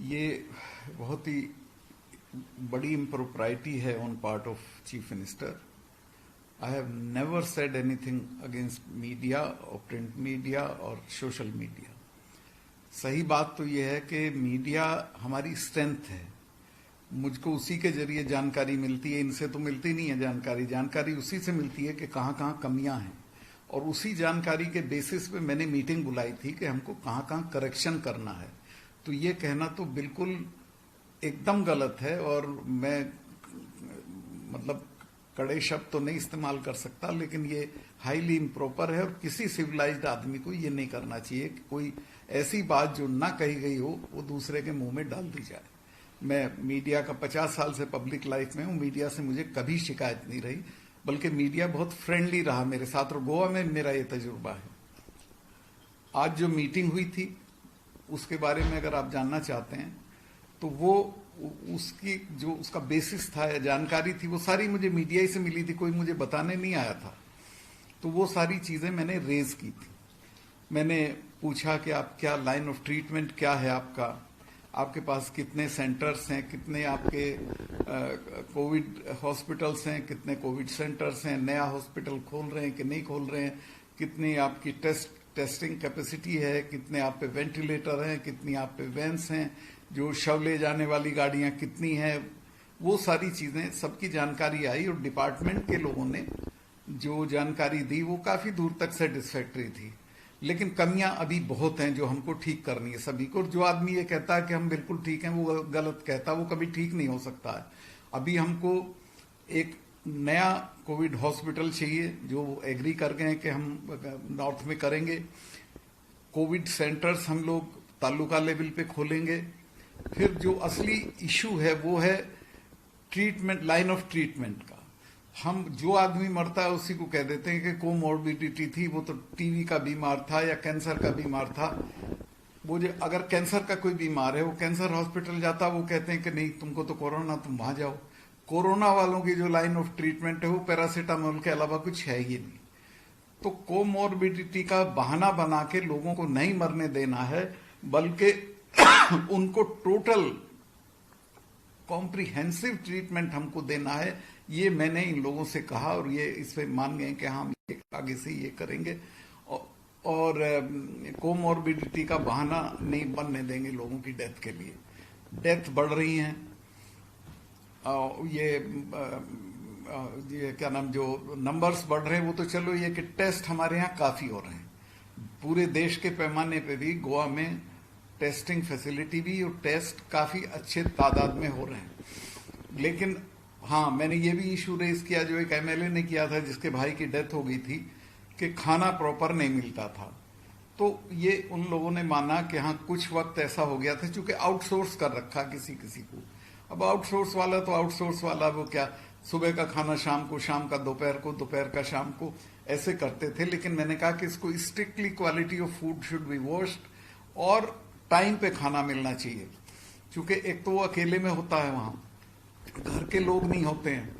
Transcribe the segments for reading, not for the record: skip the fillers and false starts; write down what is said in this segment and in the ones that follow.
ये बहुत ही बड़ी impropriety है on part of Chief Minister. I have never said anything against media or print media or social media. सही बात तो ये है कि मीडिया हमारी स्ट्रेंथ है, मुझको उसी के जरिए जानकारी मिलती है, इनसे तो मिलती नहीं है जानकारी उसी से मिलती है कि कहाँ कहाँ कमियां हैं, और उसी जानकारी के बेसिस पे मैंने मीटिंग बुलाई थी कि हमको कहाँ कहाँ करेक्शन करना है। तो ये कहना तो बिल्कुल एकदम गलत है, और मैं मतलब कड़े शब्द तो नहीं इस्तेमाल कर सकता, लेकिन ये हाईली इम्प्रॉपर है और किसी सिविलाइज्ड आदमी को ये नहीं करना चाहिए कि कोई ऐसी बात जो ना कही गई हो वो दूसरे के मुंह में डाल दी जाए। मैं मीडिया का 50 साल से पब्लिक लाइफ में हूं, मीडिया से मुझे कभी शिकायत नहीं रही, बल्कि मीडिया बहुत फ्रेंडली रहा मेरे साथ, और गोवा में मेरा ये तजुर्बा है। आज जो मीटिंग हुई थी उसके बारे में अगर आप जानना चाहते हैं तो वो उसकी जो उसका बेसिस था या जानकारी थी वो सारी मुझे मीडिया ही से मिली थी, कोई मुझे बताने नहीं आया था। तो वो सारी चीजें मैंने रेज की थी। मैंने पूछा कि आप क्या लाइन ऑफ ट्रीटमेंट क्या है आपके पास कितने सेंटर्स हैं, कितने आपके कोविड हॉस्पिटल्स हैं, कितने कोविड सेंटर्स हैं, नया हॉस्पिटल खोल रहे हैं कि नहीं खोल रहे हैं, कितनी आपकी टेस्टिंग कैपेसिटी है, कितने आप पे वेंटिलेटर हैं, कितनी आप पे वैन्स हैं, जो शव ले जाने वाली गाड़ियां कितनी हैं, वो सारी चीजें सबकी जानकारी आई, और डिपार्टमेंट के लोगों ने जो जानकारी दी वो काफी दूर तक सेटिस्फैक्टरी थी। लेकिन कमियां अभी बहुत हैं जो हमको ठीक करनी है सभी को। जो आदमी ये कहता है कि हम बिल्कुल ठीक हैं वो गलत कहता है, वो कभी ठीक नहीं हो सकता है। अभी हमको एक नया कोविड हॉस्पिटल चाहिए, जो एग्री कर गए हैं कि हम नॉर्थ में करेंगे। कोविड सेंटर्स हम लोग तालुका लेवल पे खोलेंगे। फिर जो असली इशू है वो है ट्रीटमेंट, लाइन ऑफ ट्रीटमेंट का। हम जो आदमी मरता है उसी को कह देते हैं कि कोमॉर्बिडिटी थी, वो तो टीबी का बीमार था या कैंसर का बीमार था। वो जो अगर कैंसर का कोई बीमार है वो कैंसर हॉस्पिटल जाता, वो कहते हैं कि नहीं तुमको तो कोरोना, तुम वहां जाओ। कोरोना वालों की जो लाइन ऑफ ट्रीटमेंट है वो पैरासीटामोल के अलावा कुछ है ही नहीं। तो कोमॉर्बिडिटी का बहाना बना के लोगों को नहीं मरने देना है, बल्कि उनको टोटल कॉम्प्रिहेंसिव ट्रीटमेंट हमको देना है। ये मैंने इन लोगों से कहा और ये इस पे मान गए कि हम आगे से ये करेंगे, और कोमॉर्बिडिटी का बहाना नहीं बनने देंगे लोगों की डेथ के लिए। डेथ बढ़ रही हैं, ये क्या नाम, जो नंबर्स बढ़ रहे हैं वो तो चलो, ये कि टेस्ट हमारे यहाँ काफी हो रहे हैं। पूरे देश के पैमाने पे भी गोवा में टेस्टिंग फैसिलिटी भी और टेस्ट काफी अच्छे तादाद में हो रहे हैं। लेकिन हाँ, मैंने ये भी इशू रेज किया जो एक एमएलए ने किया था जिसके भाई की डेथ हो गई थी, कि खाना प्रॉपर नहीं मिलता था। तो ये उन लोगों ने माना कि हाँ कुछ वक्त ऐसा हो गया था, चूंकि आउटसोर्स कर रखा किसी को। अब आउटसोर्स वाला तो आउटसोर्स वाला, वो क्या सुबह का खाना शाम को, शाम का दोपहर को, दोपहर का शाम को, ऐसे करते थे। लेकिन मैंने कहा कि इसको strictly quality of food should be washed और टाइम पे खाना मिलना चाहिए। क्योंकि एक तो वो अकेले में होता है, वहां घर के लोग नहीं होते हैं।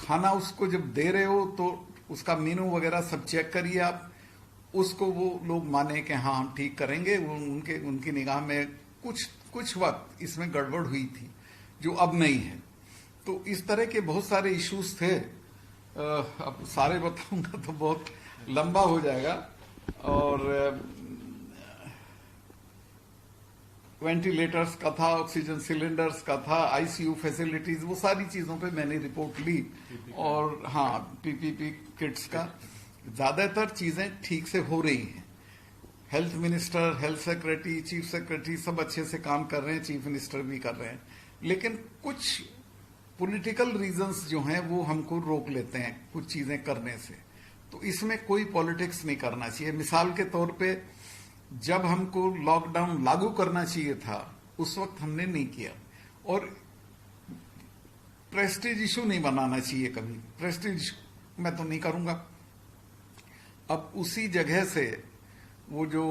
खाना उसको जब दे रहे हो तो उसका मेनू वगैरह सब चेक करिए आप, उसको वो लोग माने कि हाँ हम ठीक करेंगे। उनकी निगाह में कुछ वक्त इसमें गड़बड़ हुई थी जो अब नहीं है। तो इस तरह के बहुत सारे इश्यूज थे। अब सारे बताऊंगा तो बहुत लंबा हो जाएगा। और वेंटिलेटर्स का था, ऑक्सीजन सिलेंडर्स का था, आईसीयू फैसिलिटीज, वो सारी चीजों पे मैंने रिपोर्ट ली। और हाँ, पीपीपी किट्स का ज्यादातर चीजें ठीक से हो रही हैं। Health minister, health secretary, chief secretary सब अच्छे से काम कर रहे हैं, चीफ मिनिस्टर भी कर रहे हैं। लेकिन कुछ पॉलिटिकल रीजंस जो हैं वो हमको रोक लेते हैं कुछ चीजें करने से। तो इसमें कोई पॉलिटिक्स नहीं करना चाहिए। मिसाल के तौर पे जब हमको लॉकडाउन लागू करना चाहिए था उस वक्त हमने नहीं किया। और प्रेस्टीज इशू नहीं बनाना चाहिए कभी, प्रेस्टीज मैं तो नहीं करूंगा। अब उसी जगह से वो जो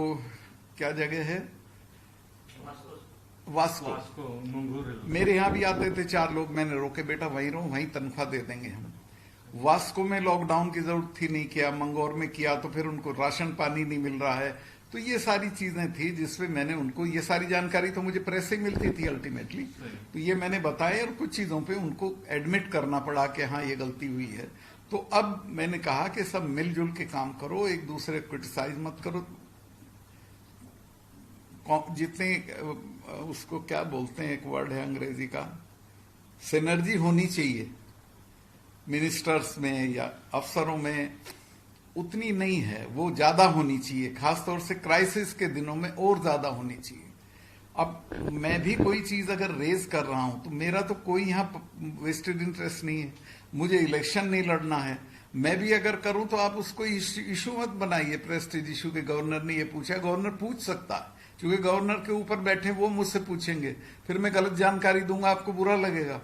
क्या जगह है, वास्को, मेरे यहां भी आते थे 4 लोग, मैंने रोके बेटा वहीं रहो, वहीं तनख्वाह दे देंगे हम। वास्को में लॉकडाउन की जरूरत थी, नहीं किया। मंगौर में किया तो फिर उनको राशन पानी नहीं मिल रहा है, तो ये सारी चीजें थी जिसमें मैंने उनको, ये सारी जानकारी तो मुझे प्रेस से मिलती थी अल्टीमेटली, तो ये मैंने बताया और कुछ चीजों पे उनको एडमिट करना पड़ा कि हाँ ये गलती हुई है। तो अब मैंने कहा कि सब मिलजुल के काम करो, एक दूसरे को क्रिटिसाइज मत करो, जितने उसको क्या बोलते हैं, एक वर्ड है अंग्रेजी का, सिनर्जी होनी चाहिए मिनिस्टर्स में या अफसरों में, उतनी नहीं है, वो ज्यादा होनी चाहिए, खासतौर से क्राइसिस के दिनों में और ज्यादा होनी चाहिए। अब मैं भी कोई चीज अगर रेज कर रहा हूं तो मेरा तो कोई यहाँ वेस्टेड इंटरेस्ट नहीं है, मुझे इलेक्शन नहीं लड़ना है। मैं भी अगर करूं तो आप उसको इशू मत बनाइए, प्रेस्टीज इशू के गवर्नर ने ये पूछा, गवर्नर पूछ सकता है, क्योंकि गवर्नर के ऊपर बैठे वो मुझसे पूछेंगे, फिर मैं गलत जानकारी दूंगा, आपको बुरा लगेगा।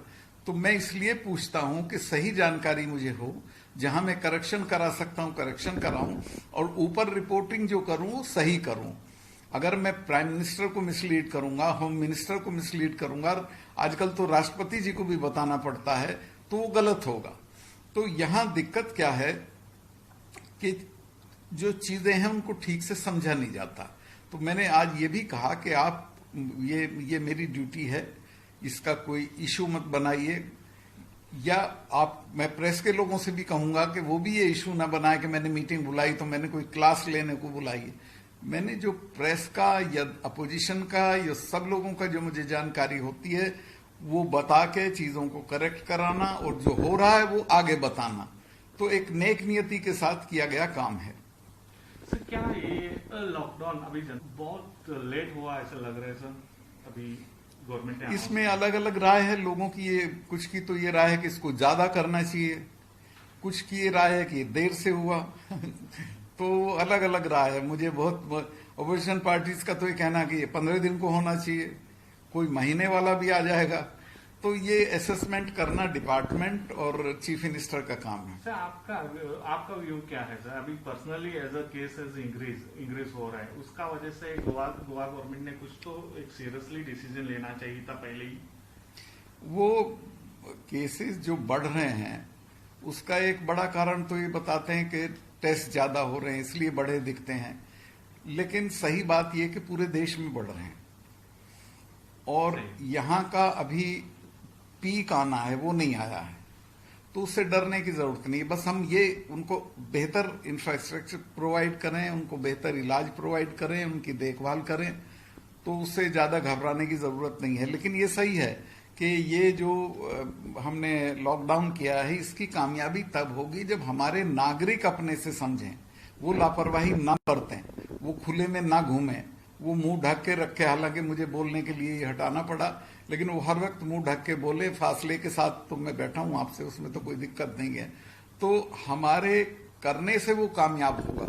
तो मैं इसलिए पूछता हूं कि सही जानकारी मुझे हो, जहां मैं करेक्शन करा सकता हूं करेक्शन कराऊं, और ऊपर रिपोर्टिंग जो करूं वो सही करूं। अगर मैं प्राइम मिनिस्टर को मिसलीड करूंगा, होम मिनिस्टर को मिसलीड करूंगा, आजकल तो राष्ट्रपति जी को भी बताना पड़ता है, तो वो गलत होगा। तो यहां दिक्कत क्या है कि जो चीजें हैं उनको ठीक से समझा नहीं जाता। तो मैंने आज ये भी कहा कि आप ये मेरी ड्यूटी है, इसका कोई इशू मत बनाइए, या आप, मैं प्रेस के लोगों से भी कहूंगा कि वो भी ये इशू ना बनाए कि मैंने मीटिंग बुलाई तो मैंने कोई क्लास लेने को बुलाई है। मैंने जो प्रेस का या अपोजिशन का या सब लोगों का जो मुझे जानकारी होती है वो बता के चीजों को करेक्ट कराना, और जो हो रहा है वो आगे बताना, तो एक नेक नियति के साथ किया गया काम है। सर क्या ये लॉकडाउन अभी बहुत लेट हुआ ऐसा लग रहा है सर? अभी गवर्नमेंट ने, इसमें अलग अलग राय है लोगों की, ये कुछ की तो ये राय है कि इसको ज्यादा करना चाहिए, कुछ की ये राय है कि देर से हुआ तो अलग अलग राय है। मुझे बहुत, अपोजिशन पार्टीज का तो ये कहना कि ये 15 दिन को होना चाहिए, कोई महीने वाला भी आ जाएगा। तो ये असेसमेंट करना डिपार्टमेंट और चीफ मिनिस्टर का काम है। सर आपका व्यू क्या है सर? अभी personally as a cases increase हो रहा है, उसका वजह से गोवा गवर्नमेंट ने कुछ तो एक सीरियसली डिसीजन लेना चाहिए था पहले ही। वो केसेस जो बढ़ रहे हैं उसका एक बड़ा कारण तो ये बताते हैं कि टेस्ट ज्यादा हो रहे हैं इसलिए बड़े दिखते हैं, लेकिन सही बात यह कि पूरे देश में बढ़ रहे हैं और यहां का अभी पीक आना है वो नहीं आया है, तो उससे डरने की जरूरत नहीं है। बस हम ये उनको बेहतर इंफ्रास्ट्रक्चर प्रोवाइड करें, उनको बेहतर इलाज प्रोवाइड करें, उनकी देखभाल करें, तो उससे ज्यादा घबराने की जरूरत नहीं है। लेकिन ये सही है कि ये जो हमने लॉकडाउन किया है इसकी कामयाबी तब होगी जब हमारे नागरिक अपने से समझें, वो लापरवाही ना बरतें, वो खुले में ना घूमें, वो मुंह ढक के रखे। हालांकि मुझे बोलने के लिए हटाना पड़ा, लेकिन वो हर वक्त मुंह ढक के बोले, फासले के साथ तो मैं बैठा हूं आपसे, उसमें तो कोई दिक्कत नहीं है। तो हमारे करने से वो कामयाब होगा।